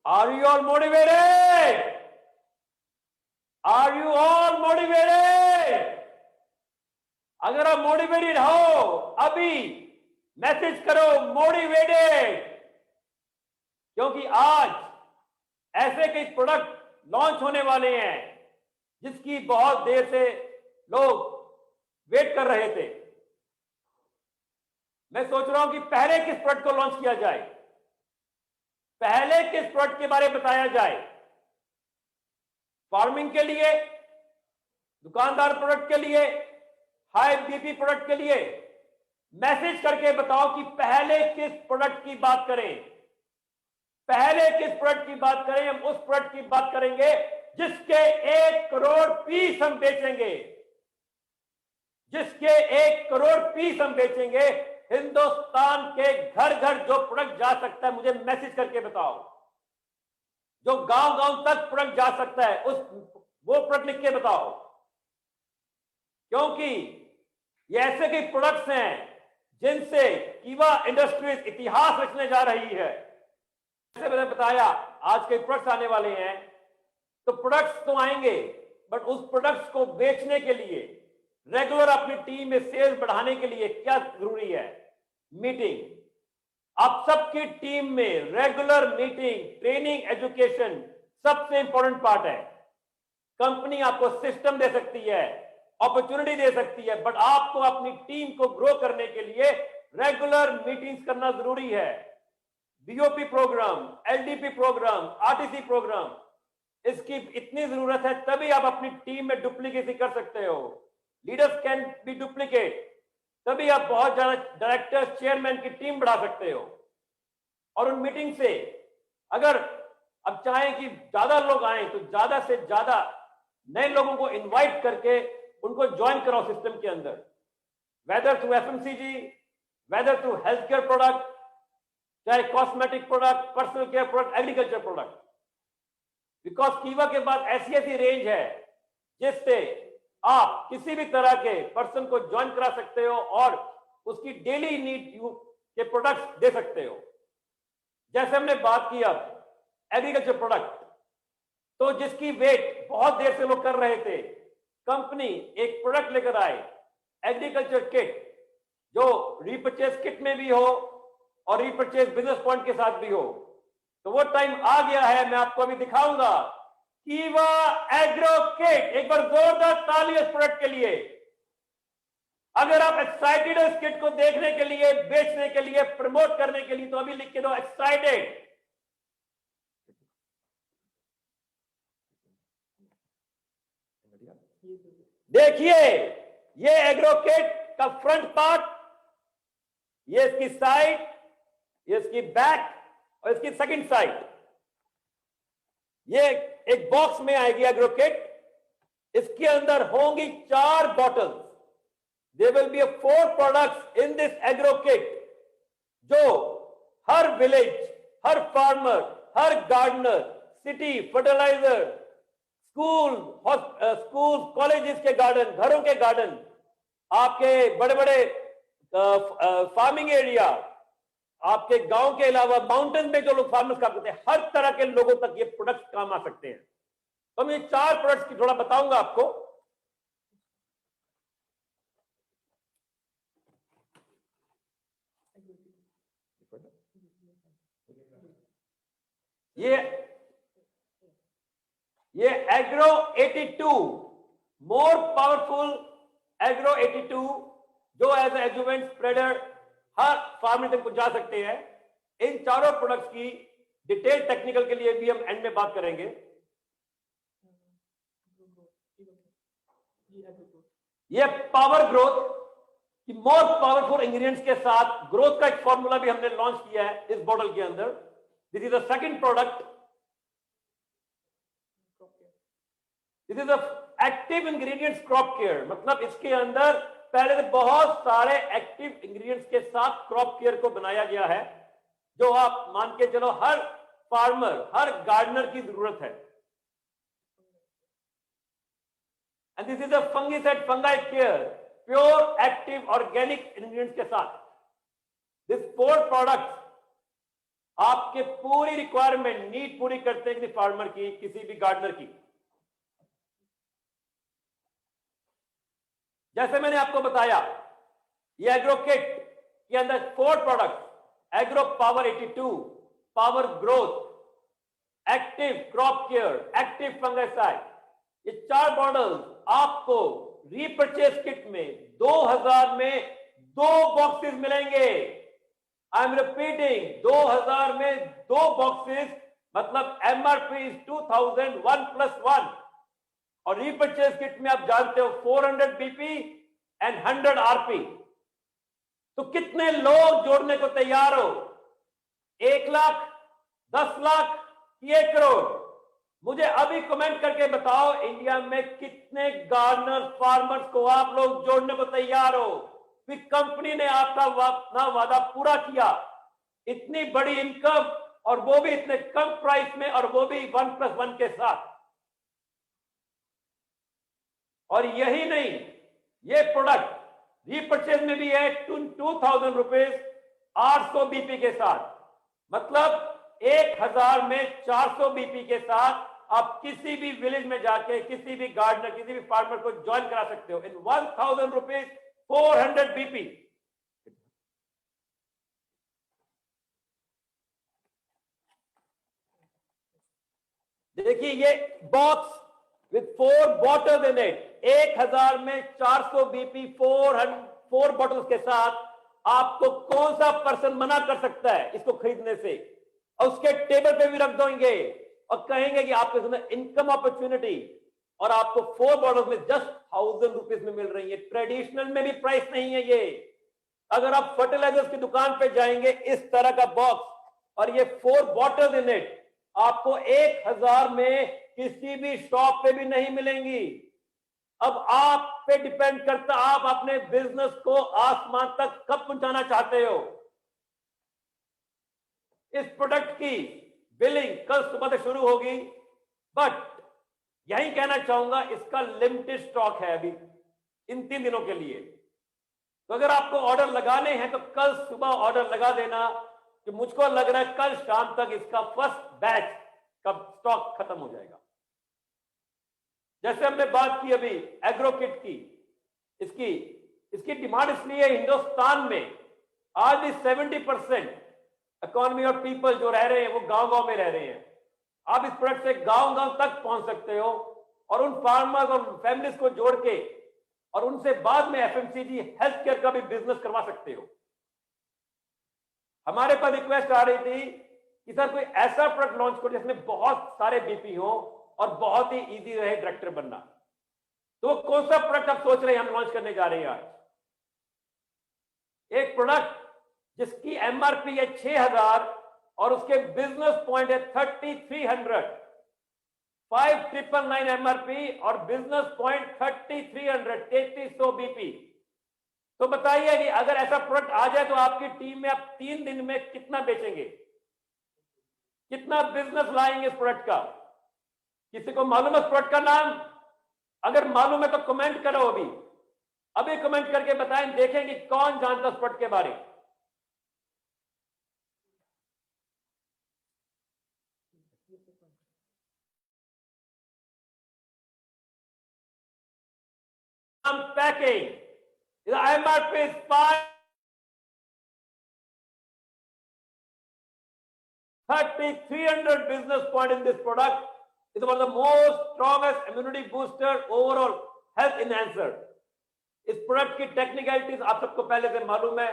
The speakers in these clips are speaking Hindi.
Are you all motivated? Are you all motivated? अगर आप मोटिवेटेड हो अभी मैसेज करो मोटिवेटेड, क्योंकि आज ऐसे कई प्रोडक्ट लॉन्च होने वाले हैं जिसकी बहुत देर से लोग वेट कर रहे थे। मैं सोच रहा हूं कि पहले किस प्रोडक्ट को लॉन्च किया जाए, पहले किस प्रोडक्ट के बारे में बताया जाए। फार्मिंग के लिए, दुकानदार प्रोडक्ट के लिए, हाई बीपी प्रोडक्ट के लिए मैसेज करके बताओ कि पहले किस प्रोडक्ट की बात करें, पहले किस प्रोडक्ट की बात करें। हम उस प्रोडक्ट की बात करेंगे जिसके 1 करोड़ पीस हम बेचेंगे, जिसके 1 करोड़ पीस हम बेचेंगे। हिंदुस्तान के घर घर जो प्रोडक्ट जा सकता है मुझे मैसेज करके बताओ, जो गांव गांव तक प्रोडक्ट जा सकता है उस वो प्रोडक्ट लिख के बताओ, क्योंकि ये ऐसे कई प्रोडक्ट्स हैं जिनसे कीवा इंडस्ट्रीज इतिहास रचने जा रही है। जैसे मैंने बताया आज के प्रोडक्ट्स आने वाले हैं, तो प्रोडक्ट्स तो आएंगे बट उस प्रोडक्ट्स को बेचने के लिए रेगुलर अपनी टीम में सेल्स बढ़ाने के लिए क्या जरूरी है? मीटिंग। आप सबकी टीम में रेगुलर मीटिंग, ट्रेनिंग, एजुकेशन सबसे इंपॉर्टेंट पार्ट है। कंपनी आपको सिस्टम दे सकती है, अपॉर्चुनिटी दे सकती है, बट आपको अपनी टीम को ग्रो करने के लिए रेगुलर मीटिंग्स करना जरूरी है। BOP programme, LDP programme, RTC programme, इसकी इतनी जरूरत है, तभी आप अपनी टीम में डुप्लीकेसी कर सकते हो। लीडर्स कैन बी डुप्लीकेट, तभी आप बहुत ज्यादा डायरेक्टर्स, चेयरमैन की टीम बढ़ा सकते हो। और उन मीटिंग से अगर अब चाहें कि ज्यादा लोग आए तो ज्यादा से ज्यादा नए लोगों को इनवाइट करके उनको ज्वाइन कराओ सिस्टम के अंदर, whether through FMCG, whether through health care product, चाहे cosmetic product, personal care product, agriculture product. Because कीवा के पास ऐसी ऐसी रेंज है जिससे आप किसी भी तरह के पर्सन को ज्वाइन करा सकते हो और उसकी डेली नीड के प्रोडक्ट्स दे सकते हो। जैसे हमने बात की अब एग्रीकल्चर प्रोडक्ट, तो जिसकी वेट बहुत देर से लोग कर रहे थे, कंपनी एक प्रोडक्ट लेकर आए एग्रीकल्चर किट, जो रीपर्चेज किट में भी हो और रीपर्चेज बिजनेस पॉइंट के साथ भी हो। तो वो टाइम आ गया है, मैं आपको अभी दिखाऊंगा कीवा एग्रो किट। एक बार जोरदार ताली इस प्रोडक्ट के लिए। अगर आप एक्साइटेड हो इस किट को देखने के लिए, बेचने के लिए, प्रमोट करने के लिए, तो अभी लिख के दो एक्साइटेड। देखिए ये एग्रो किट का फ्रंट पार्ट, ये इसकी साइड, ये इसकी बैक और इसकी सेकंड साइड। ये एक बॉक्स में आएगी एग्रो किट। इसके अंदर होंगी 4 bottles. There will be 4 products in this agro kit, जो हर विलेज, हर फार्मर, हर gardener, city, fertilizer, school, colleges के गार्डन, घरों के गार्डन, आपके बड़े बड़े फार्मिंग एरिया, आपके गांव के अलावा माउंटेन में जो लोग फार्मर्स काम करते हैं, हर तरह के लोगों तक ये प्रोडक्ट्स काम आ सकते हैं। तो मैं 4 प्रोडक्ट्स की थोड़ा बताऊंगा आपको। ये एग्रो 82 मोर पावरफुल एग्रो 82, जो एज एडजुवेंट स्प्रेडर हर फार्मर तक पहुंचा सकते हैं। इन चारों प्रोडक्ट्स की डिटेल टेक्निकल के लिए भी हम एंड में बात करेंगे। ये पावर ग्रोथ की मोर पावरफुल इंग्रेडिएंट्स के साथ ग्रोथ का एक फॉर्मूला भी हमने लॉन्च किया है इस बॉटल के अंदर। This is the second product. This is the active ingredients crop care, मतलब इसके अंदर पहले से बहुत सारे एक्टिव इंग्रेडिएंट्स के साथ क्रॉप केयर को बनाया गया है, जो आप मान के चलो हर फार्मर, हर गार्डनर की जरूरत है। And this is a fungicide, fungi care, pure active organic ingredients के साथ। दिस 4 प्रोडक्ट्स आपके पूरी रिक्वायरमेंट नीड पूरी करते हैं किसी फार्मर की, किसी भी गार्डनर की। जैसे मैंने आपको बताया, ये एग्रो किट के अंदर 4 product, agro power 82, power growth, active crop care, active fungicide, ये 4 मॉडल आपको रीपर्चेज किट में 2000 में 2 बॉक्सेस मिलेंगे। आई एम रिपीटिंग, 2000 में 2 बॉक्सेस, मतलब एमआरपी इज 2000 1+1, और रीपर्चेज किट में आप जानते हो 400 बीपी एंड 100 आरपी। तो कितने लोग जोड़ने को तैयार हो? 1 लाख, 10 लाख कि 1 करोड़? मुझे अभी कमेंट करके बताओ, इंडिया में कितने गार्डनर फार्मर्स को आप लोग जोड़ने को तैयार हो? फिर कंपनी ने आपका वादा पूरा किया, इतनी बड़ी इनकम, और वो भी इतने कम प्राइस में, और वो भी 1+1 के साथ। और यही नहीं, ये प्रोडक्ट रीपर्चेज में भी है 2000 रुपीज 800 बीपी के साथ, मतलब 1000 में 400 बीपी के साथ आप किसी भी विलेज में जाके किसी भी गार्डनर, किसी भी फार्मर को ज्वाइन करा सकते हो। इन 1000 रुपीज 400 बीपी। देखिए ये box with 4 bottles in it, 1000 में 400 बीपी 4 बॉटल्स के साथ आपको कौन सा पर्सन मना कर सकता है इसको खरीदने से? और उसके टेबल पे भी रख देंगे और कहेंगे कि आपके सामने इनकम अपॉर्चुनिटी, और आपको 4 बॉटल्स में जस्ट 1000 रुपीज में मिल रही है। ट्रेडिशनल में भी प्राइस नहीं है ये। अगर आप फर्टिलाइजर्स की दुकान पे जाएंगे, इस तरह का बॉक्स और ये 4 बॉटल्स इन इट आपको 1000 में किसी भी शॉप पे भी नहीं मिलेंगी। अब आप पे डिपेंड करता, आप अपने बिजनेस को आसमान तक कब पहुंचाना चाहते हो। इस प्रोडक्ट की बिलिंग कल सुबह से शुरू होगी, बट यही कहना चाहूंगा, इसका लिमिटेड स्टॉक है अभी इन 3 दिनों के लिए। तो अगर आपको ऑर्डर लगाने हैं तो कल सुबह ऑर्डर लगा देना, कि मुझको लग रहा है कल शाम तक इसका फर्स्ट बैच का स्टॉक खत्म हो जाएगा। जैसे हमने बात की अभी एग्रो किट की, इसकी डिमांड इसलिए हिंदुस्तान में आज भी 70% इकोनॉमी और पीपल जो रह रहे हैं वो गांव-गांव में रह रहे हैं। आप इस प्रोडक्ट से गांव-गांव तक पहुंच सकते हो और उन फार्मर्स और फैमिलीज को जोड़ के और उनसे बाद में एफएमसीजी हेल्थ केयर का भी बिजनेस करवा सकते हो। हमारे पास रिक्वेस्ट आ रही थी कि सर कोई ऐसा प्रोडक्ट लॉन्च करो जिसमें बहुत सारे बीपी हो और बहुत ही इजी रहे डायरेक्टर बनना। तो कौन सा प्रोडक्ट आप सोच रहे हैं हम लॉन्च करने जा रहे हैं आज? एक प्रोडक्ट जिसकी एमआरपी है 6000 और उसके बिजनेस पॉइंट है 3300, 5999 एमआरपी और बिजनेस पॉइंट 3300 बीपी। तो बताइए कि अगर ऐसा प्रोडक्ट आ जाए तो आपकी टीम में आप 3 दिन में कितना बेचेंगे, कितना बिजनेस लाएंगे इस प्रोडक्ट का? किसी को मालूम है इस प्रोडक्ट का नाम? अगर मालूम है तो कमेंट करो, अभी कमेंट करके बताएं, देखेंगे कौन जानता इस प्रोडक्ट के बारे में। Packing, MRP is 3300 business point in this product is one of the most strongest immunity booster, overall health enhancer. इस प्रोडक्ट की टेक्निकलिटीज आप सबको पहले से मालूम है,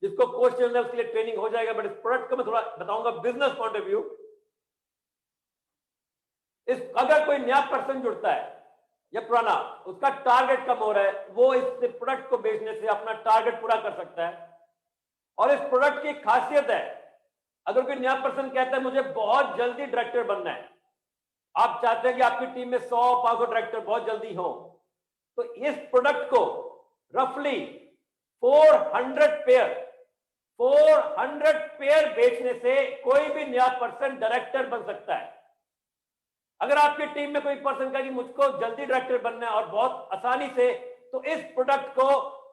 जिसको क्वेश्चन है उसके लिए ट्रेनिंग हो जाएगा, बट इस प्रोडक्ट का मैं थोड़ा बताऊंगा बिजनेस पॉइंट ऑफ व्यू। अगर कोई नया पर्सन जुड़ता है या पुराना, उसका टारगेट कम हो रहा है, वो इस प्रोडक्ट को बेचने से अपना टारगेट पूरा कर सकता है। और इस प्रोडक्ट की खासियत है, अगर कोई नया पर्सन कहता है मुझे बहुत जल्दी डायरेक्टर बनना है, आप चाहते हैं कि आपकी टीम में 100-500 डायरेक्टर बहुत जल्दी हो, तो इस प्रोडक्ट को रफली 400 पेयर बेचने से कोई भी नया पर्सन डायरेक्टर बन सकता है। अगर आपकी टीम में कोई पर्सन कहे कि मुझको जल्दी डायरेक्टर बनना है और बहुत आसानी से, तो इस प्रोडक्ट को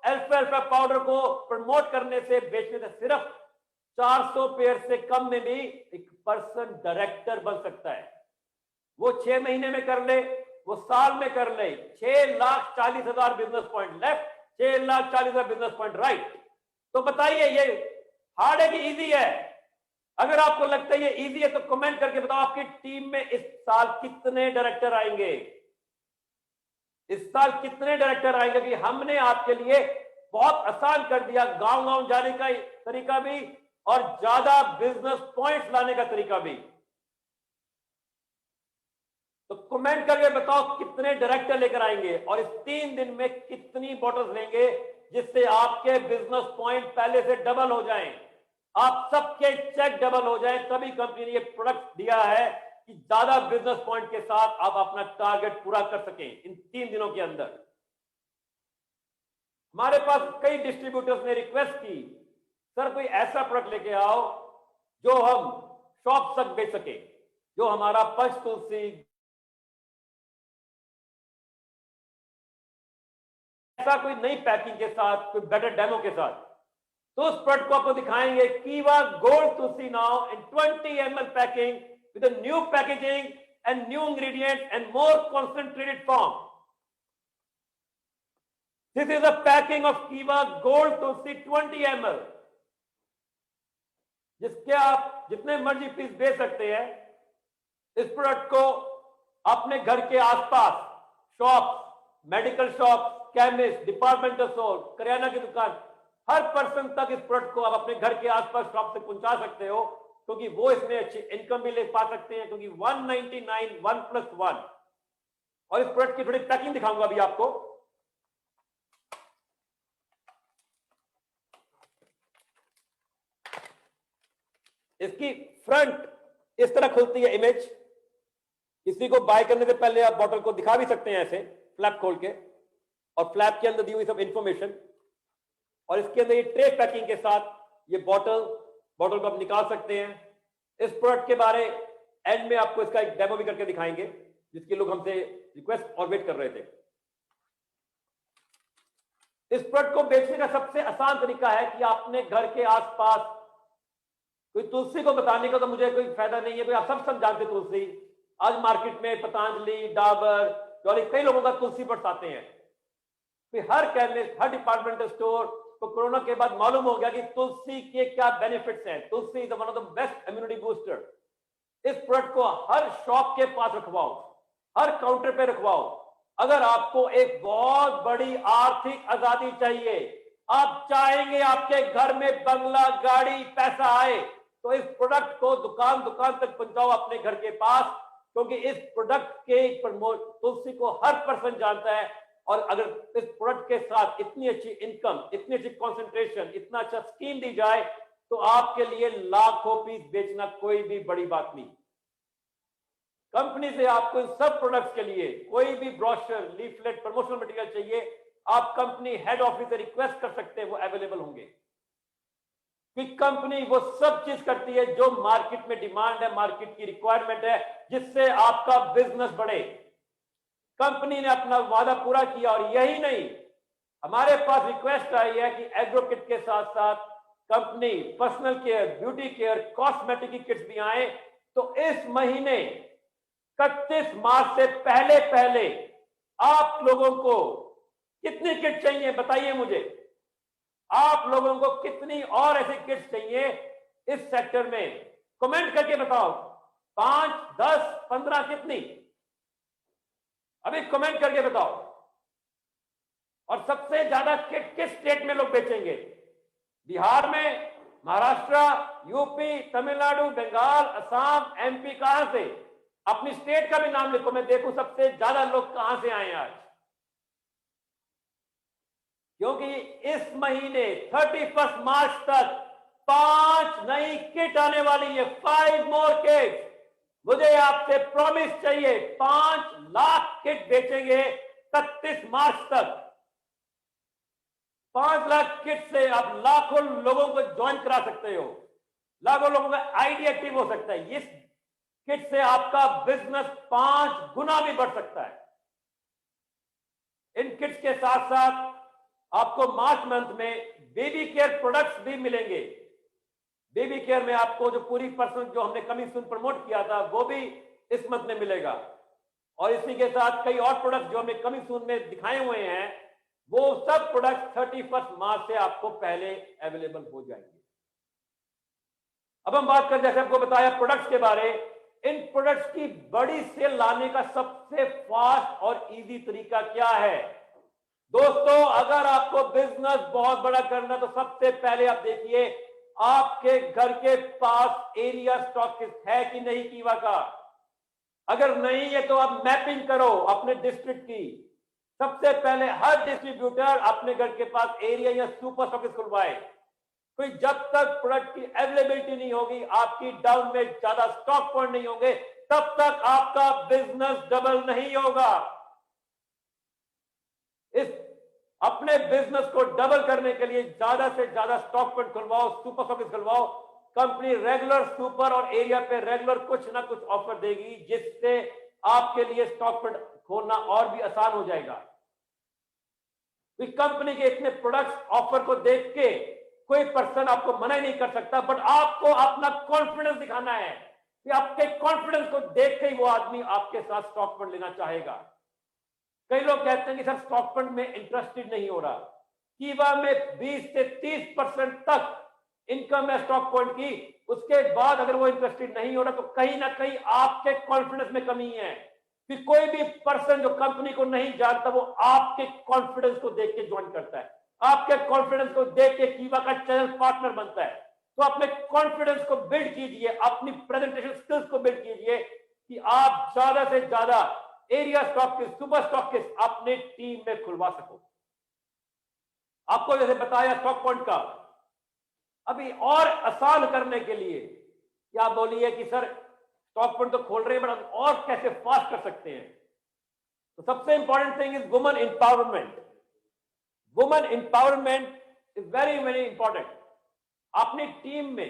अल्फा पाउडर को प्रमोट करने से, बेचने से सिर्फ 400 पेयर से कम में भी एक पर्सन डायरेक्टर बन सकता है। वो 6 महीने में कर ले, वो साल में कर ले। 6,40,000 business point left, 6,40,000 business point right. तो बताइए ये हार्ड है कि इजी है? अगर आपको लगता है ये इजी है तो कमेंट करके बताओ आपकी टीम में इस साल कितने डायरेक्टर आएंगे। इस साल कितने डायरेक्टर आएंगे कि हमने आपके लिए बहुत आसान कर दिया, गांव गांव जाने का तरीका भी और ज्यादा बिजनेस पॉइंट्स लाने का तरीका भी। तो कमेंट करके बताओ कितने डायरेक्टर लेकर आएंगे और इस 3 दिन में कितनी बॉटल्स लेंगे जिससे आपके बिजनेस पॉइंट पहले से डबल हो जाएं, आप सबके चेक डबल हो जाएं। तभी कंपनी ने ये प्रोडक्ट दिया है कि ज्यादा बिजनेस पॉइंट के साथ आप अपना टारगेट पूरा कर सकें इन 3 दिनों के अंदर। हमारे पास कई डिस्ट्रीब्यूटर्स ने रिक्वेस्ट की, सर कोई ऐसा प्रोडक्ट लेके आओ जो हम शॉप तक बेच सके, जो हमारा पंचतुलसी ऐसा कोई नई पैकिंग के साथ, कोई बेटर डेमो के साथ। तो उस प्रोडक्ट को आपको दिखाएंगे, कीवा gold Tulsi now in 20 ml packing with a new packaging and new ingredient and more concentrated form. This is a packing of कीवा गोल्ड तुलसी 20 ml, जिसके आप जितने मर्जी पीस बेच सकते हैं। इस प्रोडक्ट को अपने घर के आसपास shop, medical shop, chemist, departmental store, kirana की दुकान, हर पर्सन तक इस प्रोडक्ट को आप अपने घर के आसपास शॉप से पहुंचा सकते हो, क्योंकि वो इसमें अच्छी इनकम भी ले पा सकते हैं। क्योंकि 199 1+1। और इस प्रोडक्ट की थोड़ी पैकिंग दिखाऊंगा अभी आपको। इसकी फ्रंट इस तरह खुलती है इमेज। किसी को बाय करने से पहले आप बॉटल को दिखा भी सकते हैं ऐसे फ्लैप खोल के, और फ्लैप के अंदर दी हुई सब इंफॉर्मेशन, और इसके अंदर ये ट्रे पैकिंग के साथ ये बॉटल को आप निकाल सकते हैं। इस प्रोडक्ट के बारे एंड में आपको इसका एक डेमो भी करके दिखाएंगे, जिसके लोग हमसे रिक्वेस्ट और वेट कर रहे थे। इस प्रोडक्ट को बेचने का सबसे आसान तरीका है कि आपने घर के आसपास कोई तुलसी को बताने का तो मुझे कोई फायदा नहीं है, आप सब जानते तुलसी। आज मार्केट में पतंजलि, डाबर, जॉली, कई लोगों का तुलसी बट्स आते हैं। फिर हर केमिस्ट, हर डिपार्टमेंटल स्टोर को कोरोना के बाद मालूम हो गया कि तुलसी के क्या बेनिफिट्स हैं। Tulsi is one of the best immunity booster. इस प्रोडक्ट को हर शॉप के पास रखवाओ, हर काउंटर पे रखवाओ। अगर आपको एक बहुत बड़ी आर्थिक आजादी चाहिए, आप चाहेंगे आपके घर में बंगला, गाड़ी, पैसा आए, तो इस प्रोडक्ट को दुकान दुकान तक पहुंचाओ अपने घर के पास, क्योंकि इस प्रोडक्ट के तुलसी को हर पर्सन जानता है। और अगर इस प्रोडक्ट के साथ इतनी अच्छी इनकम, इतनी अच्छी कॉन्सेंट्रेशन, इतना अच्छा स्कीम दी जाए, तो आपके लिए लाखों पीस बेचना कोई भी बड़ी बात नहीं। कंपनी से आपको इन सब प्रोडक्ट्स के लिए कोई भी ब्रोशर, लीफलेट, प्रमोशनल मटेरियल चाहिए, आप कंपनी हेड ऑफिस से रिक्वेस्ट कर सकते हैं, वो अवेलेबल होंगे। कि कंपनी वो सब चीज करती है जो मार्केट में डिमांड है, मार्केट की रिक्वायरमेंट है, जिससे आपका बिजनेस बढ़े। कंपनी ने अपना वादा पूरा किया। और यही नहीं, हमारे पास रिक्वेस्ट आई है कि एग्रो किट के साथ साथ company personal care, beauty care, cosmetic की किट्स भी आए। तो इस महीने 31 मार्च से पहले पहले आप लोगों को कितनी किट चाहिए बताइए मुझे। आप लोगों को कितनी और ऐसी किट्स चाहिए इस सेक्टर में, कमेंट करके बताओ। 5, 10, 15, कितनी? अभी कमेंट करके बताओ। और सबसे ज्यादा किट किस स्टेट में लोग बेचेंगे? बिहार में, महाराष्ट्र, यूपी, तमिलनाडु, बंगाल, असम, एमपी, कहां से? अपनी स्टेट का भी नाम लिखो, मैं देखूं सबसे ज्यादा लोग कहां से आए आज। क्योंकि इस महीने 31 मार्च तक 5 नई किट आने वाली है, 5 मोर किट। मुझे आपसे प्रॉमिस चाहिए, 5 लाख किट बेचेंगे 31 मार्च तक। 5 लाख किट से आप लाखों लोगों को ज्वाइन करा सकते हो, लाखों लोगों का आइडिया एक्टिव हो सकता है। इस किट से आपका बिजनेस 5 गुना भी बढ़ सकता है। इन किट्स के साथ साथ आपको मार्च मंथ में बेबी केयर प्रोडक्ट्स भी मिलेंगे। बेबी केयर में आपको जो पूरी पर्सन जो हमने कमिंग सून प्रमोट किया था वो भी इस मंथ में मिलेगा। और इसी के साथ कई और प्रोडक्ट जो हमने कमिंग सून में दिखाए हुए हैं वो सब प्रोडक्ट 31 मार्च से आपको पहले अवेलेबल हो जाएंगे। अब हम बात करें, जैसे आपको बताया प्रोडक्ट्स के बारे, इन प्रोडक्ट्स की बड़ी सेल लाने का सबसे फास्ट और इजी तरीका क्या है? दोस्तों, अगर आपको बिजनेस बहुत बड़ा करना तो सबसे पहले आप देखिए आपके घर के पास एरिया स्टॉकिस्ट है कि नहीं कीवा का। अगर नहीं है तो आप मैपिंग करो अपने डिस्ट्रिक्ट की। सबसे पहले हर डिस्ट्रीब्यूटर अपने घर के पास एरिया या सुपर स्टॉकिस्ट खुलवाए। कोई जब तक प्रोडक्ट की अवेलेबिलिटी नहीं होगी, आपकी डाउन में ज्यादा स्टॉक पॉइंट नहीं होंगे, तब तक आपका बिजनेस डबल नहीं होगा। इस अपने बिजनेस को डबल करने के लिए ज्यादा से ज्यादा स्टॉक पॉइंट खुलवाओ, सुपर स्टॉकिस्ट खुलवाओ। कंपनी रेगुलर सुपर और एरिया पे रेगुलर कुछ ना कुछ ऑफर देगी जिससे आपके लिए स्टॉक पॉइंट खोलना और भी आसान हो जाएगा। कंपनी के इतने प्रोडक्ट्स ऑफर को देख के कोई पर्सन आपको मना ही नहीं कर सकता, बट आपको अपना कॉन्फिडेंस दिखाना है कि आपके कॉन्फिडेंस को देख के ही वो आदमी आपके साथ स्टॉक फंड लेना चाहेगा। कई लोग कहते हैं कि सर स्टॉक फंड में इंटरेस्टेड नहीं हो रहा। कीवा में 20 से 30% तक इनकम है स्टॉक पॉइंट की, उसके बाद अगर वो इंटरेस्टेड नहीं हो रहा तो कहीं ना कहीं आपके कॉन्फिडेंस में कमी है। कि कोई भी पर्सन जो कंपनी को नहीं जानता वो आपके कॉन्फिडेंस को देख के ज्वाइन करता है, आपके कॉन्फिडेंस को देख के कीवा का चैनल पार्टनर बनता है। तो अपने कॉन्फिडेंस को बिल्ड कीजिए, अपनी प्रेजेंटेशन स्किल्स को बिल्ड कीजिए कि आप ज्यादा से ज्यादा एरिया स्टॉकिस्ट, सुपर स्टॉकिस्ट अपने टीम में खुलवा सको। आपको जैसे बताया स्टॉक पॉइंट का, अभी और आसान करने के लिए क्या बोलिए कि सर स्टॉक पॉइंट तो खोल रहे हैं बट और कैसे फास्ट कर सकते हैं? तो सबसे important thing is women empowerment. Women empowerment is very very important. अपनी टीम में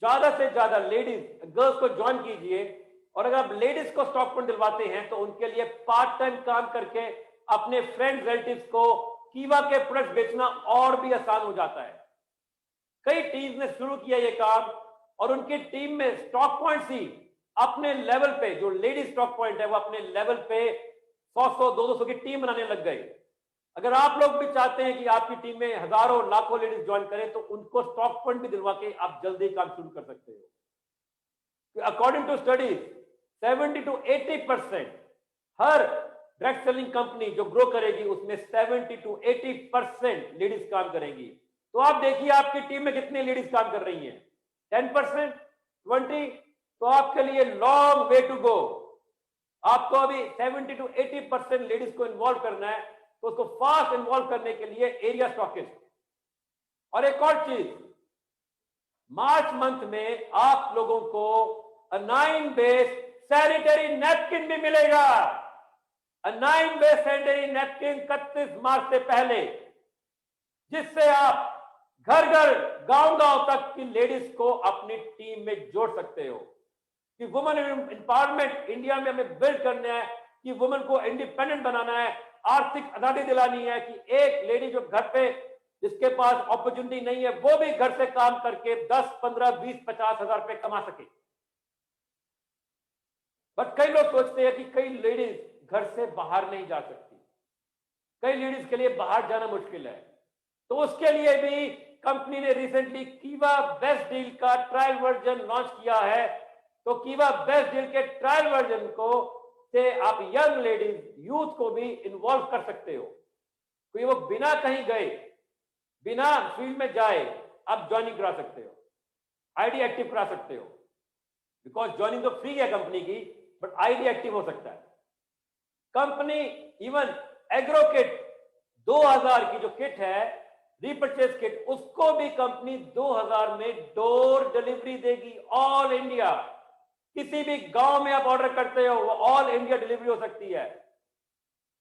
ज्यादा से ज्यादा लेडीज, गर्ल्स को ज्वाइन कीजिए, और अगर आप लेडीज को स्टॉक पॉइंट दिलवाते हैं तो उनके लिए पार्ट टाइम काम करके अपने फ्रेंड रिलेटिव्स को कीवा के प्रोडक्ट बेचना और भी आसान हो जाता है। कई टीम्स ने शुरू किया ये काम और उनकी टीम में स्टॉक पॉइंट्स ही अपने लेवल पे, जो लेडीज स्टॉक पॉइंट है वो अपने लेवल पे 100 200 की टीम बनाने लग गए। अगर आप लोग भी चाहते हैं कि आपकी टीम में हजारों लाखों लेडीज ज्वाइन करें तो उनको स्टॉक पॉइंट भी दिलवा के आप जल्दी काम शुरू कर सकते हो। अकॉर्डिंग टू स्टडीज 70 to 80% हर डायरेक्ट सेलिंग कंपनी जो ग्रो करेगी उसमें 70 to 80% लेडीज काम करेंगी। तो आप देखिए आपकी टीम में कितनी लेडीज काम कर रही हैं, 10%, 20%, तो आपके लिए लॉन्ग वे टू गो। आपको अभी 70 to 80% लेडीज को इन्वॉल्व करना है, तो उसको फास्ट इन्वॉल्व करने के लिए एरिया स्टॉकिस्ट। और एक और चीज, मार्च मंथ में आप लोगों को 9 बेस सैनिटरी नैपकिन भी मिलेगा। 9 बेस सैनिटरी नैपकिन 31 मार्च से पहले, जिससे आप घर घर गांव गांव तक की लेडीज को अपनी टीम में जोड़ सकते हो। कि वुमेन एम्पावरमेंट इंडिया में हमें बिल्ड करना है, कि वुमेन को इंडिपेंडेंट बनाना है, आर्थिक आजादी दिलानी है, कि एक लेडी जो घर पे जिसके पास अपॉर्चुनिटी नहीं है वो भी घर से काम करके 10, 15, 20, 50 हजार रुपए कमा सके। बट कई लोग सोचते हैं कि कई लेडीज घर से बाहर नहीं जा सकती, कई लेडीज के लिए बाहर जाना मुश्किल है। तो उसके लिए भी कंपनी ने रिसेंटली कीवा बेस्ट डील का ट्रायल वर्जन लॉन्च किया है। तो कीवा बेस्ट डील के ट्रायल वर्जन को से आप यंग लेडीज, यूथ को भी इन्वॉल्व कर सकते हो। कोई वो बिना कहीं गए, बिना फील्ड में जाए आप ज्वाइनिंग करा सकते हो, आईडी एक्टिव करा सकते हो। बिकॉज ज्वाइनिंग तो फ्री है कंपनी की, बट आईडी एक्टिव हो सकता है। कंपनी इवन एग्रो किट 2000 की जो किट है, रीपर्चेज किट, उसको भी कंपनी 2000 में डोर डिलीवरी देगी ऑल इंडिया। किसी भी गांव में आप ऑर्डर करते हो वो ऑल इंडिया डिलीवरी हो सकती है।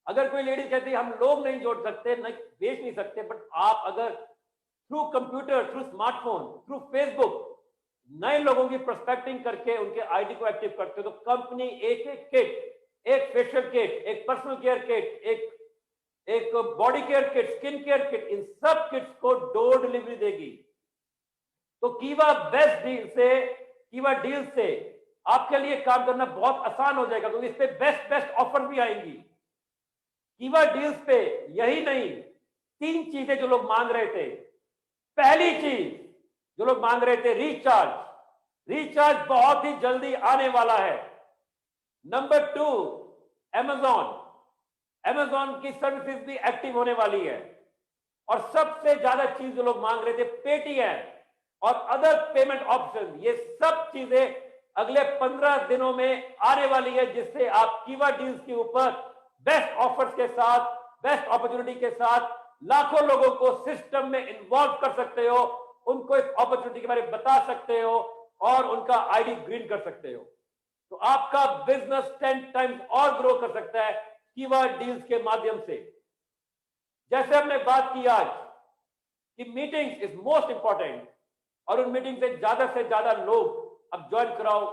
अगर कोई लेडी कहती है हम लोग नहीं जोड़ सकते, नहीं बेच नहीं सकते, बट आप अगर through computer, through smartphone, through Facebook नए लोगों की प्रोस्पेक्टिंग करके उनके आईडी को एक्टिव करते हो, तो कंपनी एक एक किट, एक फेशियल किट, एक पर्सनल केयर किट, एक body care kit, skin care kit, इन सब किट्स को डोर डिलीवरी देगी। तो कीवा बेस्ट डील से, कीवा डील से आपके लिए काम करना बहुत आसान हो जाएगा, क्योंकि इस पे बेस्ट बेस्ट ऑफर भी आएंगी। कीवा डील्स पे यही नहीं, 3 चीजें जो लोग मांग रहे थे। पहली चीज जो लोग मांग रहे थे, रिचार्ज बहुत ही जल्दी आने वाला है। नंबर 2, अमेजॉन की सर्विसेज भी एक्टिव होने वाली है। और सबसे ज्यादा चीज जो लोग मांग रहे थे, पेटीएम और अदर पेमेंट ऑप्शन, ये सब चीजें अगले 15 दिनों में आने वाली है, जिससे आप कीवा डील्स के ऊपर बेस्ट ऑफर्स के साथ, बेस्ट अपॉर्चुनिटी के साथ लाखों लोगों को सिस्टम में इन्वॉल्व कर सकते हो, उनको इस अपॉर्चुनिटी के बारे में बता सकते हो और उनका आईडी ग्रीन कर सकते हो। तो आपका बिजनेस 10 टाइम्स और ग्रो कर सकता है कीवा डील्स के माध्यम से। जैसे हमने बात की आज कि मीटिंग्स इज मोस्ट इंपॉर्टेंट, और उन मीटिंग से ज्यादा लोग अब ज्वाइन कराओ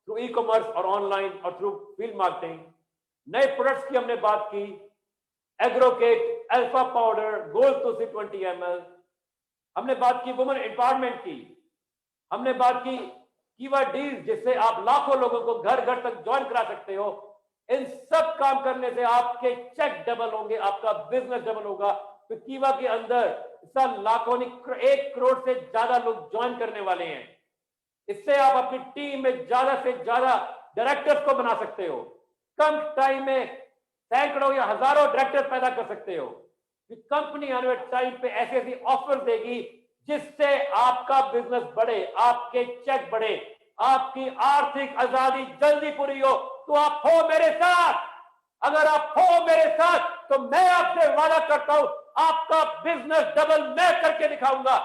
थ्रू ई कॉमर्स और ऑनलाइन और थ्रू फील्ड मार्केटिंग। नए प्रोडक्ट्स की हमने बात की, एग्रोकेट, अल्फा पाउडर, गोल्ड तुलसी 20 ml। हमने बात की वुमेन एम्पावरमेंट की, हमने बात की कीवा डील्स, जिससे आप लाखों लोगों को घर घर तक ज्वाइन करा सकते हो। इन सब काम करने से आपके चेक डबल होंगे, आपका बिजनेस डबल होगा। तो कीवा के अंदर लाखों नहीं, 1 करोड़ से ज्यादा लोग ज्वाइन करने वाले हैं। इससे आप अपनी टीम में ज्यादा से ज्यादा डायरेक्टर्स को बना सकते हो। कम टाइम में सैकड़ों या हजारों डायरेक्टर पैदा कर सकते हो। कंपनी आने वाले टाइम पे ऐसी ऐसी ऑफर देगी जिससे आपका बिजनेस बढ़े, आपके चेक बढ़े, आपकी आर्थिक आजादी जल्दी पूरी हो। तो आप हो मेरे साथ। अगर आप हो मेरे साथ तो मैं आपसे वादा करता हूं, आपका बिजनेस डबल मैं करके दिखाऊंगा।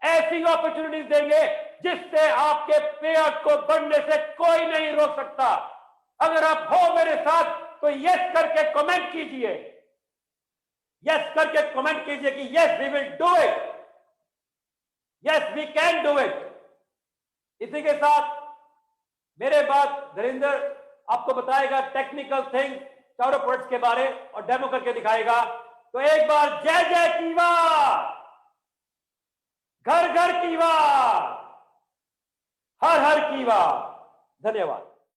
ऐसी अपॉर्चुनिटीज देंगे जिससे आपके पेआउट को बढ़ने से कोई नहीं रोक सकता। अगर आप हो मेरे साथ तो यस करके कमेंट कीजिए, यस करके कमेंट कीजिए कि yes we will do it, yes we can do it. इसी के साथ मेरे बाद धीरेन्द्र आपको बताएगा टेक्निकल थिंग चारों प्रोडक्ट्स के बारे और डेमो करके दिखाएगा। तो एक बार जय जय कीवा, घर घर कीवा, हर हर कीवा। धन्यवाद।